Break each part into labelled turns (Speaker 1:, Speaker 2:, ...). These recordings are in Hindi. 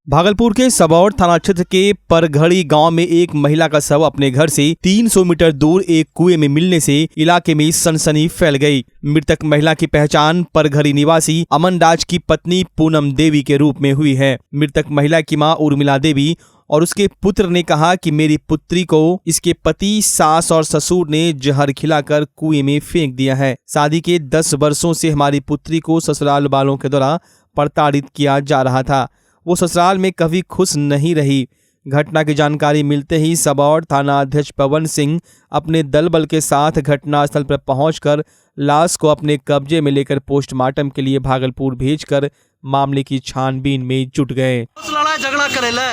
Speaker 1: भागलपुर के सबौर थाना क्षेत्र के परघड़ी गांव में एक महिला का शव अपने घर से 300 मीटर दूर एक कुएं में मिलने से इलाके में सनसनी फैल गई। मृतक महिला की पहचान परघड़ी निवासी अमन राज की पत्नी पूनम देवी के रूप में हुई है। मृतक महिला की मां उर्मिला देवी और उसके पुत्र ने कहा कि मेरी पुत्री को इसके पति, सास और ससुर ने जहर खिलाकर कुएं में फेंक दिया है। शादी के 10 वर्षों से हमारी पुत्री को ससुराल वालों के द्वारा प्रताड़ित किया जा रहा था। वो ससुराल में कभी खुश नहीं रही। घटना की जानकारी मिलते ही सबौर थाना अध्यक्ष पवन सिंह अपने दल बल के साथ घटनास्थल पर पहुंचकर लाश को अपने कब्जे में लेकर पोस्टमार्टम के लिए भागलपुर भेजकर मामले की छानबीन में जुट गए।
Speaker 2: लड़ाई झगड़ा करेला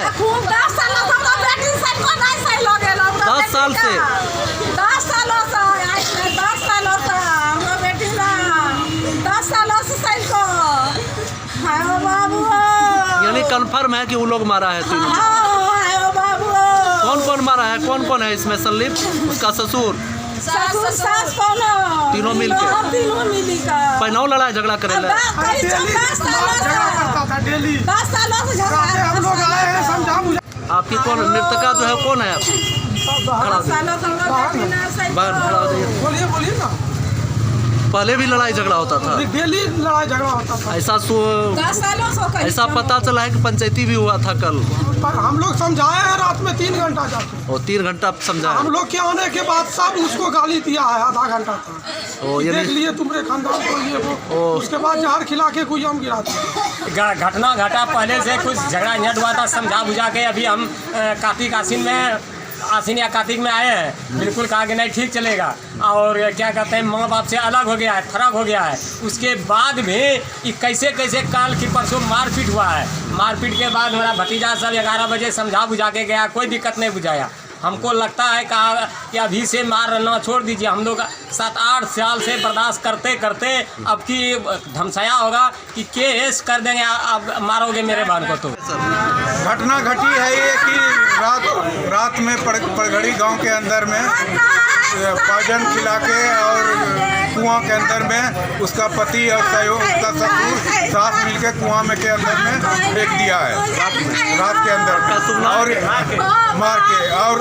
Speaker 2: 10 साल से यानी कंफर्म है कि वो लोग मारा है। कौन कौन मारा है, कौन कौन है इसमें संलिप्त? उसका ससुर,
Speaker 3: सास,
Speaker 2: तीनों मिलके पहनाओ लड़ाई झगड़ा करेला। आपकी कौन मृतका जो है कौन है?
Speaker 4: बोलिए ना।
Speaker 2: पहले भी लड़ाई झगड़ा होता था?
Speaker 4: डेली लड़ाई झगड़ा होता था।
Speaker 2: ऐसा पता चला है कि पंचायती भी हुआ था कल।
Speaker 4: हम लोग समझाए हैं रात में 3 घंटा जाके।
Speaker 2: और 3 घंटा समझाया?
Speaker 4: हम लोग के आने के बाद सब उसको गाली दिया है आधा घंटा तक। देख लिए तुम्हारे खानदान को ये वो। उसके बाद जहर खिला के कोई हम गिरा दिया।
Speaker 5: घटना घटा पहले से कुछ झगड़ा झंझट हुआ था, समझा बुझा के अभी हम कार्तिक आसीन या कार्तिक में आए हैं। बिल्कुल कहा कि नहीं ठीक चलेगा, और क्या कहते हैं माँ बाप से अलग हो गया है, फर्क हो गया है। उसके बाद भी ये कैसे काल की परसों मारपीट हुआ है। मारपीट के बाद मेरा भतीजा सब 11 बजे समझा बुझा के गया, कोई दिक्कत नहीं बुझाया। हमको लगता है कहा कि अभी से मारना छोड़ दीजिए। हम लोग 7-8 साल से बर्दाश्त करते करते अब की धमसाया होगा कि केस कर देंगे, अब मारोगे मेरे बहन को। तो
Speaker 6: घटना घटी है ये कि रात में परघड़ी गांव के अंदर में पॉइजन खिला के और कुआं के अंदर में उसका पति और उसका ससुर सास मिलके कुआं में के अंदर में फेंक दिया है रात के अंदर और मार के। और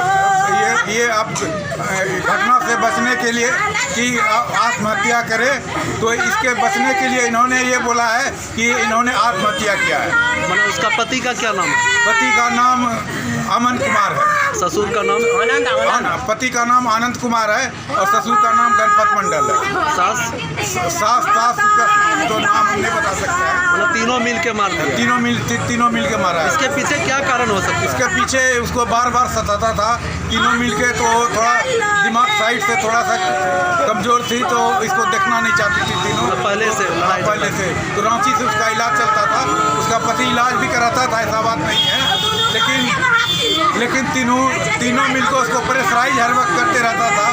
Speaker 6: ये अब घटना से बचने के लिए कि आत्महत्या करे, तो इसके बचने के लिए इन्होंने ये बोला है कि इन्होंने आत्महत्या किया है।
Speaker 2: मतलब उसका पति का क्या नाम है?
Speaker 6: पति का नाम अमन कुमार है।
Speaker 2: ससुर का नाम?
Speaker 6: पति का नाम आनंद कुमार है और ससुर का नाम गणपत मंडल है। सास का तो नाम हम नहीं बता सकते हैं।
Speaker 2: मतलब तीनों मिल के मार दिया?
Speaker 6: तीनों मिल के मारा है।
Speaker 2: इसके पीछे क्या कारण हो सकता है?
Speaker 6: इसके पीछे उसको बार बार सताता था तीनों मिलके, तो थोड़ा दिमाग साइड से थोड़ा सा कमजोर थी, तो इसको देखना नहीं चाहती थी तीनों
Speaker 2: पहले से।
Speaker 6: तो रांची से उसका इलाज चलता था। उसका पति इलाज भी कराता था, ऐसा बात नहीं है, लेकिन तीनों मिलकर उसको प्रेशराइज हर वक्त करते रहता था।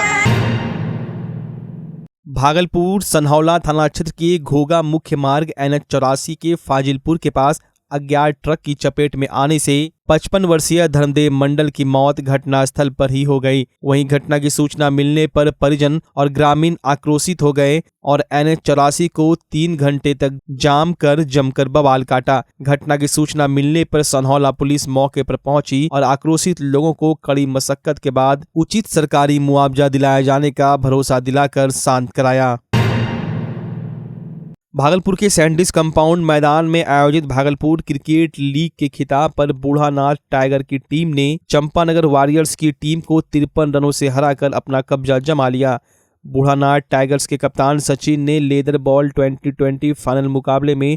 Speaker 1: भागलपुर सनहौला थाना क्षेत्र के घोगा मुख्य मार्ग NH 84 के फाजिलपुर के पास अज्ञात ट्रक की चपेट में आने से 55 वर्षीय धर्मदेव मंडल की मौत घटनास्थल पर ही हो गई। वहीं घटना की सूचना मिलने पर परिजन और ग्रामीण आक्रोशित हो गए और NH 84 को 3 घंटे तक जाम कर जमकर बवाल काटा। घटना की सूचना मिलने पर सनहौला पुलिस मौके पर पहुंची और आक्रोशित लोगों को कड़ी मशक्कत के बाद उचित सरकारी मुआवजा दिलाए जाने का भरोसा दिलाकर शांत कराया। भागलपुर के सैंडिस कंपाउंड मैदान में आयोजित भागलपुर क्रिकेट लीग के खिताब पर बूढ़ानाथ टाइगर की टीम ने चंपानगर वॉरियर्स की टीम को 53 रनों से हराकर अपना कब्जा जमा लिया। बूढ़ानाथ टाइगर्स के कप्तान सचिन ने लेदर बॉल 2020 फाइनल मुकाबले में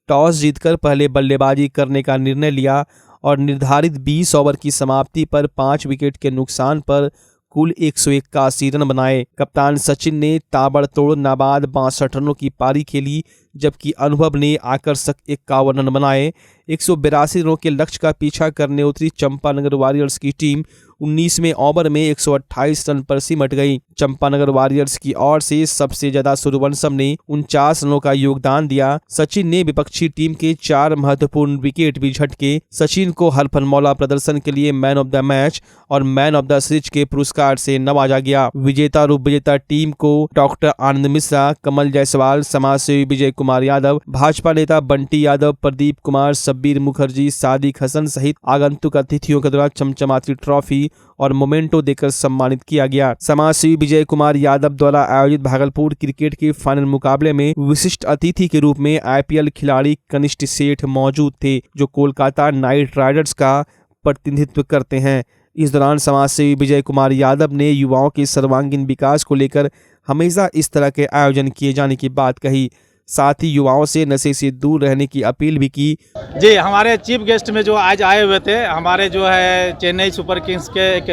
Speaker 1: टॉस जीतकर पहले बल्लेबाजी करने का निर्णय लिया और निर्धारित 20 ओवर की समाप्ति पर 5 विकेट के नुकसान पर कुल 181 रन बनाए। कप्तान सचिन ने ताबड़तोड़ नाबाद 62 रनों की पारी खेली, जबकि अनुभव ने आकर्षक 51 रन बनाए। 182 रनों के लक्ष्य का पीछा करने उतरी चंपानगर वॉरियर्स की टीम 19वें ओवर में 128 रन पर सिमट गई। चंपानगर वॉरियर्स की ओर से सबसे ज्यादा सूर्यवंशम ने 49 रनों का योगदान दिया। सचिन ने विपक्षी टीम के 4 महत्वपूर्ण विकेट भी झटके। सचिन को हरफनमौला प्रदर्शन के लिए मैन ऑफ द मैच और मैन ऑफ द सीरीज के पुरस्कार से नवाजा गया। विजेता और उपविजेता टीम को डॉक्टर आनंद मिश्रा, कमल जायसवाल, समाजसेवी विजय कुमार यादव, भाजपा नेता बंटी यादव, प्रदीप कुमार, शब्बीर मुखर्जी, सादिक हसन सहित आगंतुक अतिथियों के द्वारा चमचमाती ट्रॉफी और मोमेंटो देकर सम्मानित किया गया। समाजसेवी विजय कुमार यादव द्वारा आयोजित भागलपुर क्रिकेट के फाइनल मुकाबले में विशिष्ट अतिथि के रूप में IPL खिलाड़ी कनिष्ठ सेठ मौजूद थे, जो कोलकाता नाइट राइडर्स का प्रतिनिधित्व करते हैं। इस दौरान समाजसेवी विजय कुमार यादव ने युवाओं के सर्वांगीण विकास को लेकर हमेशा इस तरह के आयोजन किए जाने की बात कही। साथ ही युवाओं से नशे से दूर रहने की अपील भी की।
Speaker 3: जी, हमारे चीफ गेस्ट में जो आज आए हुए थे, हमारे जो है चेन्नई सुपर किंग्स के एक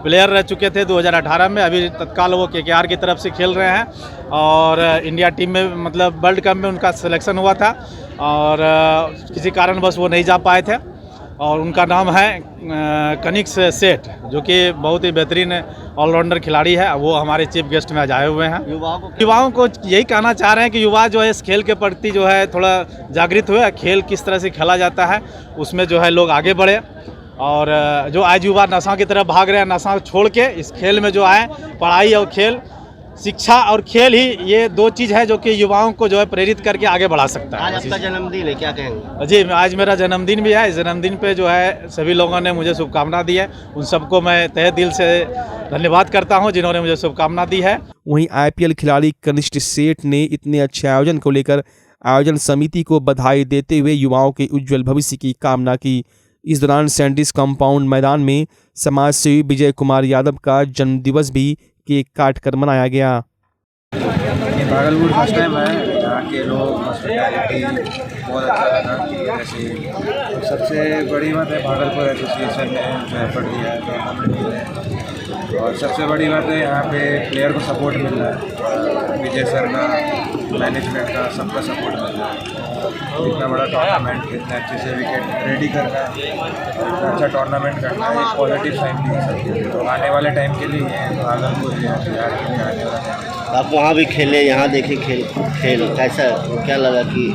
Speaker 3: प्लेयर रह चुके थे 2018 में, अभी तत्काल वो KKR की तरफ से खेल रहे हैं और इंडिया टीम में मतलब वर्ल्ड कप में उनका सिलेक्शन हुआ था और किसी कारणवश वो नहीं जा पाए थे और उनका नाम है कनिष्ठ सेठ, जो कि बहुत ही बेहतरीन ऑलराउंडर खिलाड़ी है। वो हमारे चीफ गेस्ट में आज आए हुए हैं। युवाओं को यही कहना चाह रहे हैं कि युवा जो है इस खेल के प्रति जो है थोड़ा जागृत हुए, खेल किस तरह से खेला जाता है उसमें जो है लोग आगे बढ़े और जो आज युवा नशा की तरफ भाग रहे हैं, नशा छोड़ के इस खेल में जो आए, पढ़ाई और खेल, शिक्षा और खेल ही ये दो चीज़ है जो कि युवाओं को जो है प्रेरित करके आगे बढ़ा सकता है।
Speaker 7: आज आपका जन्मदिन है, क्या कहेंगे?
Speaker 3: जी, आज मेरा जन्मदिन भी है। इस जन्मदिन पे जो है सभी लोगों ने मुझे शुभकामना दी है, उन सबको मैं तहे दिल से धन्यवाद करता हूं जिन्होंने मुझे शुभकामना दी है।
Speaker 1: वहीं IPL खिलाड़ी कनिष्ठ सेठ ने इतने अच्छे आयोजन को लेकर आयोजन समिति को बधाई देते हुए युवाओं के उज्जवल भविष्य की कामना की। इस दौरान सैंडिस कंपाउंड मैदान में समाजसेवी विजय कुमार यादव का जन्मदिवस भी केक काट कर मनाया गया।
Speaker 8: भागलपुर फर्स्ट टाइम है, यहाँ के लोग हॉस्पिटैलिटी बहुत अच्छा लगा। जैसे सबसे बड़ी बात है भागलपुर एसोसिएशन ने जो एफर्ट दिया है टूर्नामेंट के लिए, और सबसे बड़ी बात है यहाँ पे प्लेयर को सपोर्ट मिल रहा है। विजय सर का, मैनेजमेंट का, सबका सपोर्ट मिल रहा है। इतना बड़ा टूर्नामेंट इतने अच्छे से विकेट रेडी करना है, इतना अच्छा टूर्नामेंट करना है, एक पॉजिटिव साइन भी तो आने वाले टाइम के लिए भागलपुर बिहार के लिए आने वाला है।
Speaker 7: आप वहाँ भी खेले, यहाँ देखे खेल कैसा, क्या लगा कि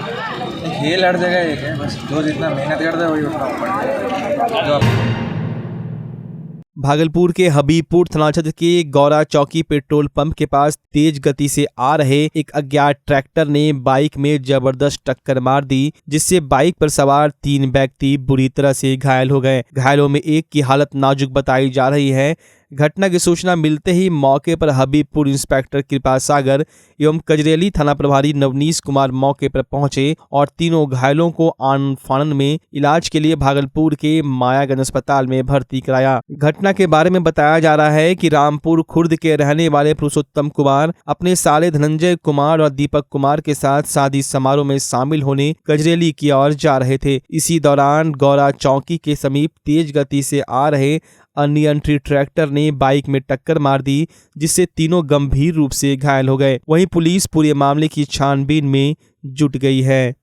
Speaker 8: खेल हर जगह एक है, बस जो जितना मेहनत करता है वही उतना ऊपर।
Speaker 1: भागलपुर के हबीबपुर थाना क्षेत्र के गौरा चौकी पेट्रोल पंप के पास तेज गति से आ रहे एक अज्ञात ट्रैक्टर ने बाइक में जबरदस्त टक्कर मार दी, जिससे बाइक पर सवार 3 व्यक्ति बुरी तरह से घायल हो गए। घायलों में एक की हालत नाजुक बताई जा रही है। घटना की सूचना मिलते ही मौके पर हबीबपुर इंस्पेक्टर कृपा सागर एवं कजरेली थाना प्रभारी नवनीश कुमार मौके पर पहुंचे और तीनों घायलों को आनन फानन में इलाज के लिए भागलपुर के मायागंज अस्पताल में भर्ती कराया। घटना के बारे में बताया जा रहा है कि रामपुर खुर्द के रहने वाले पुरुषोत्तम कुमार अपने साले धनंजय कुमार और दीपक कुमार के साथ शादी समारोह में शामिल होने कजरेली की ओर जा रहे थे। इसी दौरान गौरा चौकी के समीप तेज गति से आ रहे अनियंत्रित ट्रैक्टर ने बाइक में टक्कर मार दी, जिससे तीनों गंभीर रूप से घायल हो गए। वहीं पुलिस पूरे मामले की छानबीन में जुट गई है।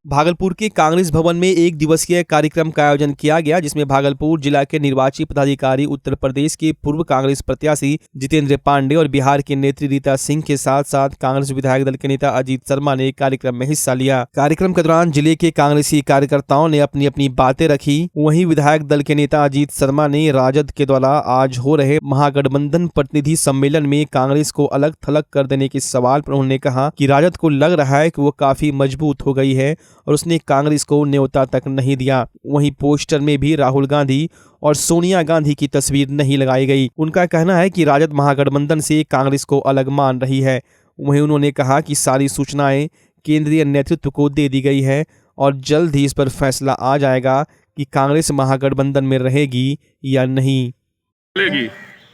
Speaker 1: भागलपुर के कांग्रेस भवन में एक दिवसीय कार्यक्रम का आयोजन किया गया, जिसमें भागलपुर जिला के निर्वाची पदाधिकारी, उत्तर प्रदेश के पूर्व कांग्रेस प्रत्याशी जितेंद्र पांडे और बिहार की नेत्री रीता सिंह के साथ साथ कांग्रेस विधायक दल के नेता अजीत शर्मा ने कार्यक्रम में हिस्सा लिया। कार्यक्रम के दौरान जिले के कांग्रेसी कार्यकर्ताओं ने अपनी अपनी बातें रखी। वहीं विधायक दल के नेता अजीत शर्मा ने राजद के द्वारा आज हो रहे महागठबंधन प्रतिनिधि सम्मेलन में कांग्रेस को अलग थलग कर देने के सवाल पर उन्होंने कहा कि राजद को लग रहा है कि वो काफी मजबूत हो गई है और उसने कांग्रेस को न्योता तक नहीं दिया। वहीं पोस्टर में भी राहुल गांधी और सोनिया गांधी की तस्वीर नहीं लगाई गई। उनका कहना है कि राजद महागठबंधन से कांग्रेस को अलग मान रही है। वहीं उन्होंने कहा कि सारी सूचनाएं केंद्रीय नेतृत्व को दे दी गई है और जल्द ही इस पर फैसला आ जाएगा कि कांग्रेस महागठबंधन में रहेगी या नहीं।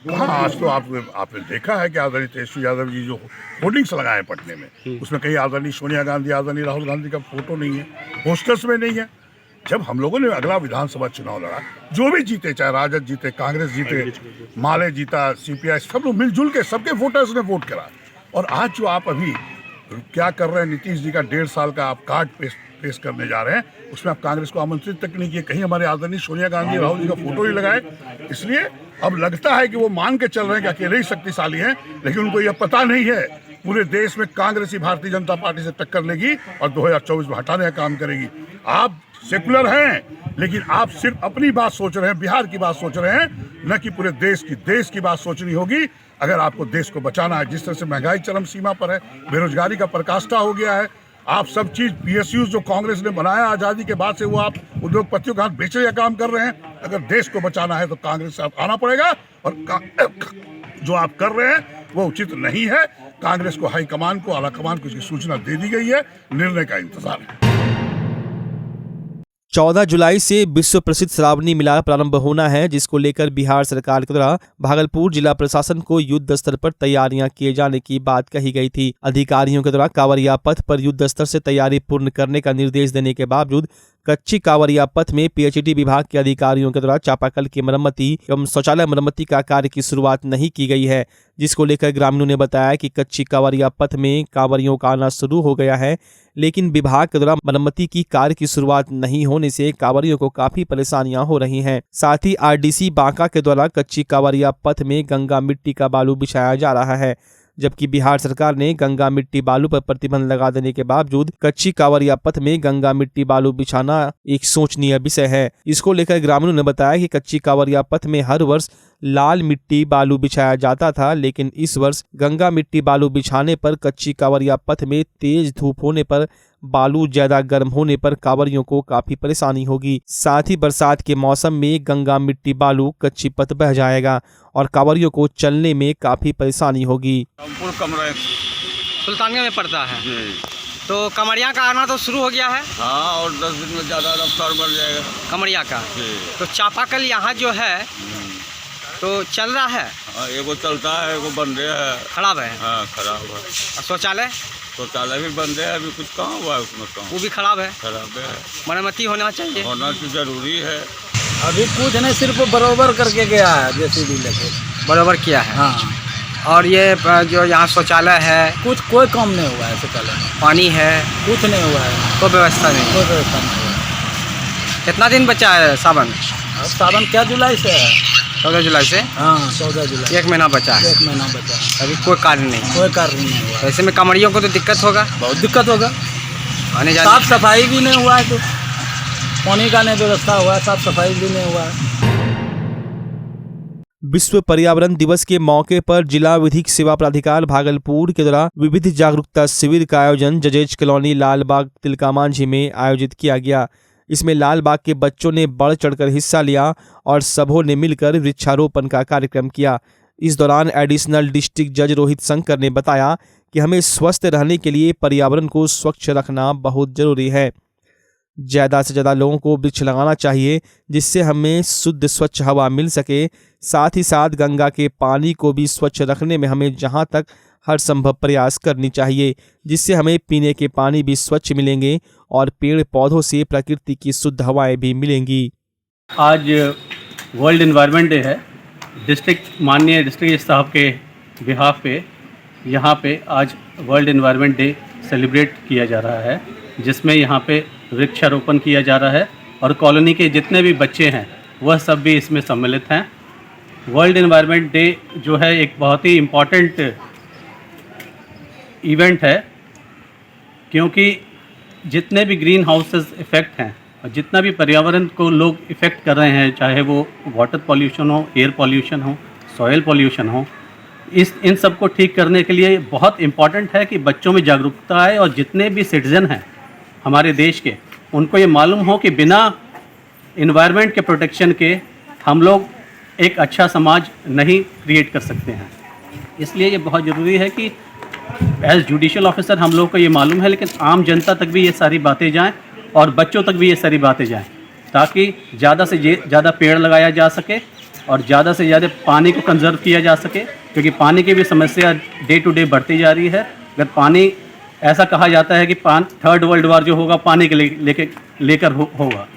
Speaker 9: हाँ, आज तो आपने देखा है कि आदरणीय तेजस्वी यादव जी जो होर्डिंग्स लगाए पटने में, उसमें कहीं आदरणीय सोनिया गांधी, आदरणीय राहुल गांधी का फोटो नहीं है, पोस्टर्स में नहीं है। जब हम लोगों ने अगला विधानसभा चुनाव लड़ा, जो भी जीते, चाहे राजद जीते, कांग्रेस जीते, माले जीता, CPI, सब लोग मिलजुल के सबके वोटर्स ने वोट करा। और आज जो आप अभी क्या कर रहे हैं, नीतीश जी का 1.5 साल का आप कार्ड पेश करने जा रहे हैं, उसमें आप कांग्रेस को आमंत्रित तक नहीं किए, कहीं हमारे आदरणीय सोनिया गांधी, राहुल जी का फोटो नहीं लगाए। इसलिए अब लगता है कि वो मान के चल रहे हैं कि अकेले ही शक्तिशाली हैं, लेकिन उनको यह पता नहीं है पूरे देश में कांग्रेस ही भारतीय जनता पार्टी से टक्कर लेगी और 2024 में हटाने का काम करेगी। आप सेकुलर हैं, लेकिन आप सिर्फ अपनी बात सोच रहे हैं, बिहार की बात सोच रहे हैं, न कि पूरे देश की बात सोचनी होगी। अगर आपको देश को बचाना है, जिस तरह से महंगाई चरम सीमा पर है, बेरोजगारी का पराकाष्ठा हो गया है, आप सब चीज PSU जो कांग्रेस ने बनाया आजादी के बाद से, वो आप उद्योगपतियों का हाथ बेचने का काम कर रहे हैं। अगर देश को बचाना है तो कांग्रेस से आप आना पड़ेगा, और जो आप कर रहे हैं वो उचित नहीं है। कांग्रेस को हाईकमान को, आला कमान को इसकी सूचना दे दी गई है, निर्णय का इंतजार है।
Speaker 1: 14 जुलाई से विश्व प्रसिद्ध श्रावणी मेला प्रारंभ होना है, जिसको लेकर बिहार सरकार के द्वारा भागलपुर जिला प्रशासन को युद्ध स्तर पर तैयारियां किए जाने की बात कही गई थी। अधिकारियों के द्वारा कांवरिया पथ पर युद्ध स्तर से तैयारी पूर्ण करने का निर्देश देने के बावजूद कच्ची कांवरिया पथ में PHED विभाग के अधिकारियों के द्वारा चापाकल की मरम्मती एवं शौचालय मरम्मति का कार्य की शुरुआत नहीं की गई है, जिसको लेकर ग्रामीणों ने बताया कि कच्ची कांवरिया पथ में कांवरियों का आना शुरू हो गया है, लेकिन विभाग के द्वारा मरम्मति की कार्य की शुरुआत नहीं होने से कांवरियों को काफी परेशानियां हो रही हैं। साथ ही RDC बांका के द्वारा कच्ची कांवरिया पथ में गंगा मिट्टी का बालू बिछाया जा रहा है, जबकि बिहार सरकार ने गंगा मिट्टी बालू पर प्रतिबंध लगा देने के बावजूद कच्ची कांवरिया पथ में गंगा मिट्टी बालू बिछाना एक सोचनीय विषय है। इसको लेकर ग्रामीणों ने बताया कि कच्ची कांवरिया पथ में हर वर्ष लाल मिट्टी बालू बिछाया जाता था, लेकिन इस वर्ष गंगा मिट्टी बालू बिछाने पर कच्ची कांवरिया पथ में तेज धूप होने पर बालू ज्यादा गर्म होने पर कांवरियों को काफी परेशानी होगी। साथ ही बरसात के मौसम में गंगा मिट्टी बालू कच्ची पथ बह जाएगा और कांवरियों को चलने में काफी परेशानी होगी।
Speaker 2: सुल्तानगंज में पड़ता है तो कमरिया का आना तो शुरू हो गया है।
Speaker 6: हाँ, और 10 दिन में ज़्यादा रफ्तार बढ़ जाएगा
Speaker 2: कमरिया का। तो चापाकल यहाँ जो है तो चल रहा है।
Speaker 6: हाँ, एगो चलता है, एगो बंद है,
Speaker 2: खराब है।
Speaker 6: हाँ, खराब है।
Speaker 2: और शौचालय
Speaker 6: भी बंद है, अभी कुछ कहाँ हुआ है उसमें, कहाँ
Speaker 2: वो भी खराब है।
Speaker 6: खराब है,
Speaker 2: मरम्मती होना चाहिए,
Speaker 6: होना तो जरूरी है।
Speaker 10: अभी कुछ नहीं, सिर्फ बराबर करके गया है, JCB लेके
Speaker 2: बराबर किया है।
Speaker 10: हाँ,
Speaker 2: और ये जो यहाँ शौचालय है
Speaker 10: कुछ कोई काम नहीं हुआ है। शौचालय
Speaker 2: पानी है
Speaker 10: कुछ नहीं हुआ है,
Speaker 2: कोई व्यवस्था नहीं।
Speaker 10: कोई व्यवस्था नहीं हुआ है।
Speaker 2: कितना दिन बचा है सावन?
Speaker 10: अब सावन क्या जुलाई से है?
Speaker 2: 14 जुलाई से।
Speaker 10: हाँ, 14 जुलाई,
Speaker 2: 1 महीना बचा है।
Speaker 10: 1 महीना बचा है।
Speaker 2: अभी कोई कार्य नहीं,
Speaker 10: कोई कार्य नहीं हुआ।
Speaker 2: ऐसे में कांवरियों को तो दिक्कत होगा,
Speaker 10: बहुत दिक्कत होगा।
Speaker 2: आने जाने
Speaker 10: साफ सफाई भी नहीं हुआ है, तो पानी का नहीं व्यवस्था हुआ है, साफ सफाई भी नहीं हुआ है।
Speaker 1: विश्व पर्यावरण दिवस के मौके पर जिला विधिक सेवा प्राधिकार भागलपुर के द्वारा विविध जागरूकता शिविर का आयोजन जजेज कॉलोनी लालबाग तिलका मांझी में आयोजित किया गया। इसमें लालबाग के बच्चों ने बढ़ चढ़कर हिस्सा लिया और सबों ने मिलकर वृक्षारोपण का कार्यक्रम किया। इस दौरान एडिशनल डिस्ट्रिक्ट जज रोहित शंकर ने बताया कि हमें स्वस्थ रहने के लिए पर्यावरण को स्वच्छ रखना बहुत जरूरी है। ज़्यादा से ज़्यादा लोगों को वृक्ष लगाना चाहिए, जिससे हमें शुद्ध स्वच्छ हवा मिल सके। साथ ही साथ गंगा के पानी को भी स्वच्छ रखने में हमें जहां तक हर संभव प्रयास करनी चाहिए, जिससे हमें पीने के पानी भी स्वच्छ मिलेंगे और पेड़ पौधों से प्रकृति की शुद्ध हवाएं भी मिलेंगी।
Speaker 11: आज वर्ल्ड एनवायरनमेंट डे है। माननीय डिस्ट्रिक्ट साहब के बिहाफ पे यहाँ पे आज वर्ल्ड एनवायरनमेंट डे सेलिब्रेट किया जा रहा है, जिसमें यहाँ पे वृक्षारोपण किया जा रहा है और कॉलोनी के जितने भी बच्चे हैं वह सब भी इसमें सम्मिलित हैं। वर्ल्ड एनवायरनमेंट डे जो है एक बहुत ही इम्पॉर्टेंट इवेंट है, क्योंकि जितने भी ग्रीन हाउसेस इफ़ेक्ट हैं और जितना भी पर्यावरण को लोग इफ़ेक्ट कर रहे हैं, चाहे वो वाटर पॉल्यूशन हो, एयर पॉल्यूशन हो, सॉइल पॉल्यूशन हो, इन सब को ठीक करने के लिए बहुत इम्पॉर्टेंट है कि बच्चों में जागरूकता आए और जितने भी सिटीजन हैं हमारे देश के, उनको ये मालूम हो कि बिना इन्वायरमेंट के प्रोटेक्शन के हम लोग एक अच्छा समाज नहीं क्रिएट कर सकते हैं। इसलिए ये बहुत ज़रूरी है कि एज जुडिशियल ऑफिसर हम लोग को ये मालूम है, लेकिन आम जनता तक भी ये सारी बातें जाएं और बच्चों तक भी ये सारी बातें जाएं, ताकि ज़्यादा से ज़्यादा पेड़ लगाया जा सके और ज़्यादा से ज़्यादा पानी को कंजर्व किया जा सके, क्योंकि पानी की भी समस्या डे टू डे बढ़ती जा रही है। अगर पानी, ऐसा कहा जाता है कि 3rd वर्ल्ड वॉर जो होगा पानी के लेकर होगा।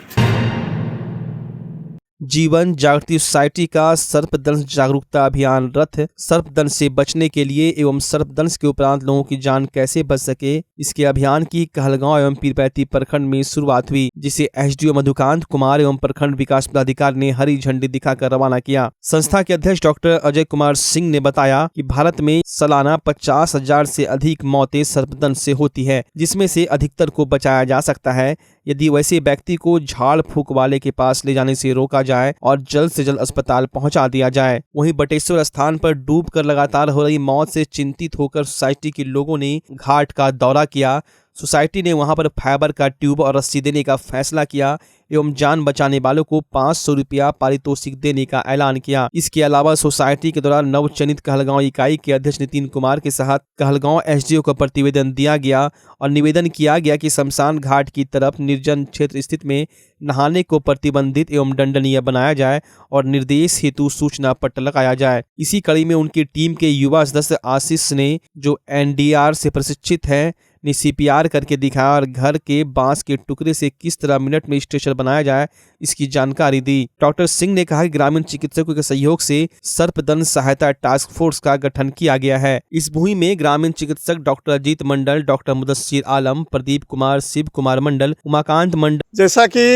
Speaker 1: जीवन जागृति सोसाइटी का सर्पदंश जागरूकता अभियान रथ सर्पदंश से बचने के लिए एवं सर्पदंश के उपरांत लोगों की जान कैसे बच सके, इसके अभियान की कहलगांव एवं पीरपैती प्रखंड में शुरुआत हुई, जिसे SDO मधुकांत कुमार एवं प्रखंड विकास पदाधिकारी ने हरी झंडी दिखाकर रवाना किया। संस्था के अध्यक्ष डॉक्टर अजय कुमार सिंह ने बताया कि भारत में सालाना 50,000 से अधिक मौतें सर्पदंश से होती है, जिसमें से अधिकतर को बचाया जा सकता है। यदि वैसे व्यक्ति को झाड़ फूक वाले के पास ले जाने से रोका जाए और जल्द से जल्द अस्पताल पहुंचा दिया जाए। वहीं बटेश्वर स्थान पर डूबकर लगातार हो रही मौत से चिंतित होकर सोसाइटी के लोगों ने घाट का दौरा किया। सोसाइटी ने वहां पर फाइबर का ट्यूब और रस्सी देने का फैसला किया एवं जान बचाने वालों को 500 रुपया पारितोषिक देने का ऐलान किया। इसके अलावा सोसाइटी के द्वारा नवचयनित कहलगांव इकाई के अध्यक्ष नितिन कुमार के साथ कहलगांव एसडीओ को प्रतिवेदन दिया गया और निवेदन किया गया कि शमशान घाट की तरफ निर्जन क्षेत्र स्थित में नहाने को प्रतिबंधित एवं दंडनीय बनाया जाए और निर्देश हेतु सूचना पट्ट लगाया जाए। इसी कड़ी में उनकी टीम के युवा सदस्य आशीष ने, जो एनडीआर से प्रशिक्षित है, ने सीपीआर करके दिखाया और घर के बांस के टुकड़े से किस तरह मिनट में स्ट्रेचर बनाया जाए इसकी जानकारी दी। डॉक्टर सिंह ने कहा कि ग्रामीण चिकित्सकों के सहयोग से सर्पदंश सहायता टास्क फोर्स का गठन किया गया है। इस मुहिम में ग्रामीण चिकित्सक डॉक्टर अजीत मंडल, डॉक्टर मुदस्सिर आलम, प्रदीप कुमार, शिव कुमार मंडल, उमाकांत मंडल।
Speaker 12: जैसा कि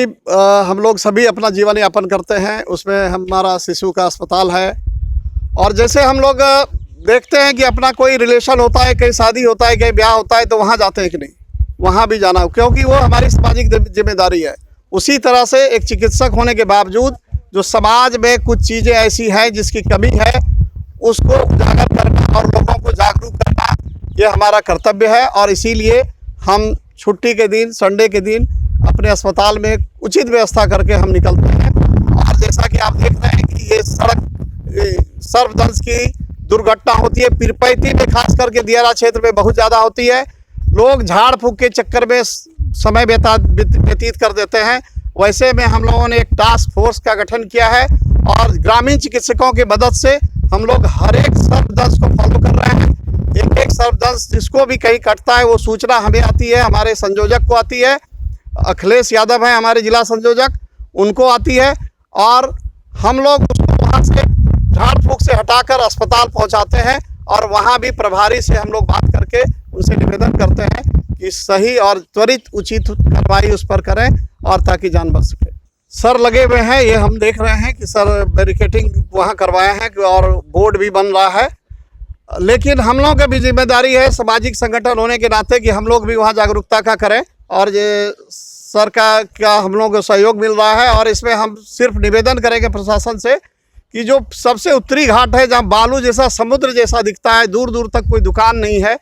Speaker 12: हम लोग सभी अपना जीवन यापन करते हैं, उसमें हमारा शिशु का अस्पताल है और जैसे हम लोग देखते हैं कि अपना कोई रिलेशन होता है, कहीं शादी होता है, कहीं ब्याह होता है तो वहाँ जाते हैं कि नहीं, वहाँ भी जाना, क्योंकि वो हमारी सामाजिक जिम्मेदारी है। उसी तरह से एक चिकित्सक होने के बावजूद जो समाज में कुछ चीज़ें ऐसी हैं जिसकी कमी है, उसको उजागर करना और लोगों को जागरूक करना, ये हमारा कर्तव्य है। और इसीलिए हम छुट्टी के दिन, संडे के दिन अपने अस्पताल में उचित व्यवस्था करके हम निकलते हैं। और जैसा कि आप देख रहे हैं कि ये सड़क सर्पदंश की दुर्घटना होती है, पीरपैती में खास करके दियारा क्षेत्र में बहुत ज़्यादा होती है। लोग झाड़ फूक के चक्कर में समय व्यतीत कर देते हैं। वैसे में हम लोगों ने एक टास्क फोर्स का गठन किया है और ग्रामीण चिकित्सकों की मदद से हम लोग हर एक सर्पदंश को फॉलो कर रहे हैं। एक एक सर्पदंश जिसको भी कहीं कटता है वो सूचना हमें आती है, हमारे संयोजक को आती है, अखिलेश यादव हैं हमारे जिला संयोजक, उनको आती है और हम लोग उसको वहाँ से झाड़ फूक से हटाकर अस्पताल पहुंचाते हैं और वहां भी प्रभारी से हम लोग बात करके उनसे निवेदन करते हैं कि सही और त्वरित उचित कार्रवाई उस पर करें और ताकि जान बच सके। सर लगे हुए हैं, ये हम देख रहे हैं कि सर बैरिकेडिंग वहां करवाया है और बोर्ड भी बन रहा है, लेकिन हम लोगों की भी जिम्मेदारी है सामाजिक संगठन होने के नाते कि हम लोग भी वहाँ जागरूकता का करें और ये सर का हम लोगों को सहयोग मिल रहा है। और इसमें हम सिर्फ निवेदन करेंगे प्रशासन से कि जो सबसे उत्तरी घाट है, जहाँ बालू जैसा समुद्र जैसा दिखता है, दूर दूर तक कोई दुकान नहीं है,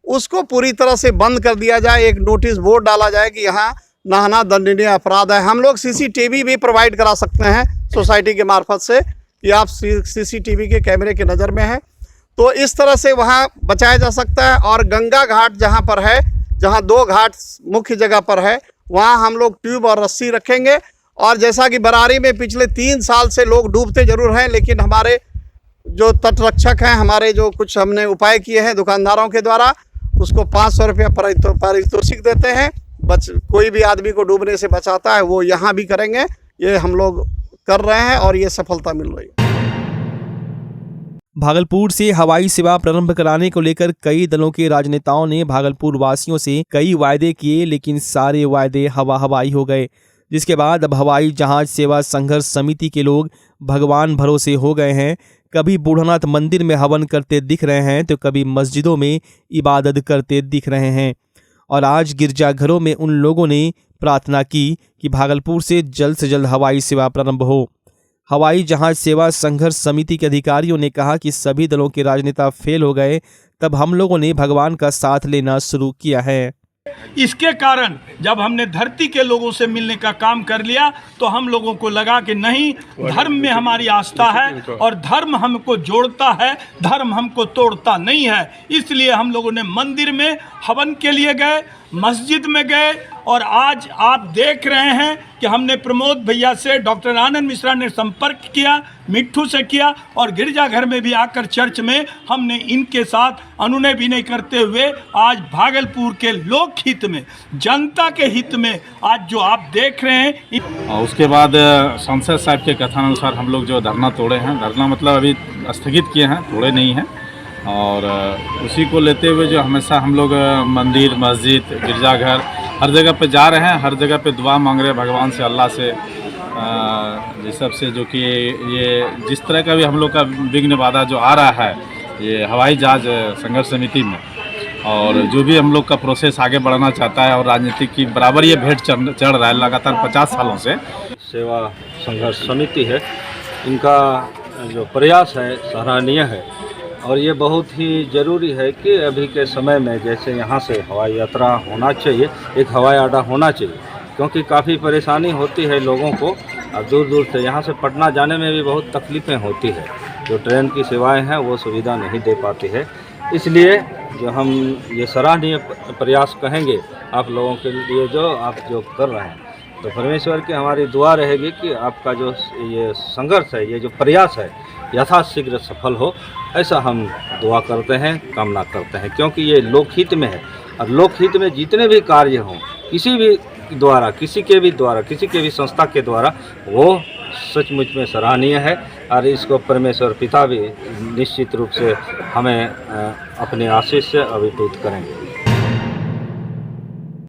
Speaker 12: उसको पूरी तरह से बंद कर दिया जाए। एक नोटिस बोर्ड डाला जाए कि यहाँ नहाना दंडनीय अपराध है। हम लोग सीसीटीवी भी प्रोवाइड करा सकते हैं सोसाइटी के मार्फत से कि आप सीसीटीवी के कैमरे के नज़र में हैं, तो इस तरह से वहाँ बचाया जा सकता है। और गंगा घाट जहाँ पर है, जहाँ 2 घाट मुख्य जगह पर है, वहाँ हम लोग ट्यूब और रस्सी रखेंगे। और जैसा कि बरारी में पिछले 3 साल से लोग डूबते जरूर हैं, लेकिन हमारे जो तटरक्षक हैं, हमारे जो कुछ हमने उपाय किए हैं दुकानदारों के द्वारा, उसको 500 रुपया पारितोषिक देते हैं। कोई भी आदमी को डूबने से बचाता है, वो यहाँ भी करेंगे। ये हम लोग कर रहे हैं और ये सफलता मिल रही है।
Speaker 1: भागलपुर से हवाई सेवा प्रारंभ कराने को लेकर कई दलों के राजनेताओं ने भागलपुर वासियों से कई वायदे किए, लेकिन सारे वायदे हवाई हो गए, जिसके बाद अब हवाई जहाज सेवा संघर्ष समिति के लोग भगवान भरोसे हो गए हैं। कभी बूढ़ानाथ मंदिर में हवन करते दिख रहे हैं तो कभी मस्जिदों में इबादत करते दिख रहे हैं। और आज गिरजाघरों में उन लोगों ने प्रार्थना की कि भागलपुर से जल्द हवाई सेवा प्रारंभ हो। हवाई जहाज सेवा संघर्ष समिति के अधिकारियों ने कहा कि सभी दलों के राजनेता फेल हो गए, तब हम लोगों ने भगवान का साथ लेना शुरू किया है।
Speaker 13: इसके कारण जब हमने धरती के लोगों से मिलने का काम कर लिया तो हम लोगों को लगा कि नहीं, धर्म में हमारी आस्था है और धर्म हमको जोड़ता है, धर्म हमको तोड़ता नहीं है। इसलिए हम लोगों ने मंदिर में हवन के लिए गए, मस्जिद में गए और आज आप देख रहे हैं कि हमने प्रमोद भैया से, डॉक्टर आनंद मिश्रा ने संपर्क किया, मिट्ठू से किया और गिरजाघर में भी आकर चर्च में हमने इनके साथ अनुनय विनय करते हुए आज भागलपुर के लोक हित में, जनता के हित में आज जो आप देख रहे हैं।
Speaker 3: उसके बाद सांसद साहब के कथनानुसार हम लोग जो धरना तोड़े हैं, धरना मतलब अभी स्थगित किए हैं, तोड़े नहीं हैं, और उसी को लेते हुए जो हमेशा हम लोग मंदिर, मस्जिद, गिरजाघर हर जगह पे जा रहे हैं, हर जगह पे दुआ मांग रहे हैं भगवान से, अल्लाह से, जिस सब से जो कि ये जिस तरह का भी हम लोग का विघ्न बाधा जो आ रहा है ये हवाई जहाज संघर्ष समिति में, और जो भी हम लोग का प्रोसेस आगे बढ़ाना चाहता है और राजनीति की बराबर ये भेंट चढ़ रहा है लगातार 50 सालों से।
Speaker 14: सेवा संघर्ष समिति है, इनका जो प्रयास है सराहनीय है और ये बहुत ही ज़रूरी है कि अभी के समय में जैसे यहाँ से हवाई यात्रा होना चाहिए, एक हवाई अड्डा होना चाहिए, क्योंकि काफ़ी परेशानी होती है लोगों को और दूर दूर से यहाँ से पटना जाने में भी बहुत तकलीफ़ें होती है। जो ट्रेन की सेवाएं हैं वो सुविधा नहीं दे पाती है, इसलिए जो हम ये सराहनीय प्रयास कहेंगे आप लोगों के लिए जो आप जो कर रहे हैं, तो परमेश्वर की हमारी दुआ रहेगी कि आपका जो ये संघर्ष है, ये जो प्रयास है यथाशीघ्र सफल हो, ऐसा हम दुआ करते हैं, कामना करते हैं, क्योंकि ये लोकहित में है और लोकहित में जितने भी कार्य हों किसी भी द्वारा, किसी के भी संस्था के द्वारा, वो सचमुच में सराहनीय है और इसको परमेश्वर पिता भी निश्चित रूप से हमें अपने आशीष से अभिभूत करेंगे।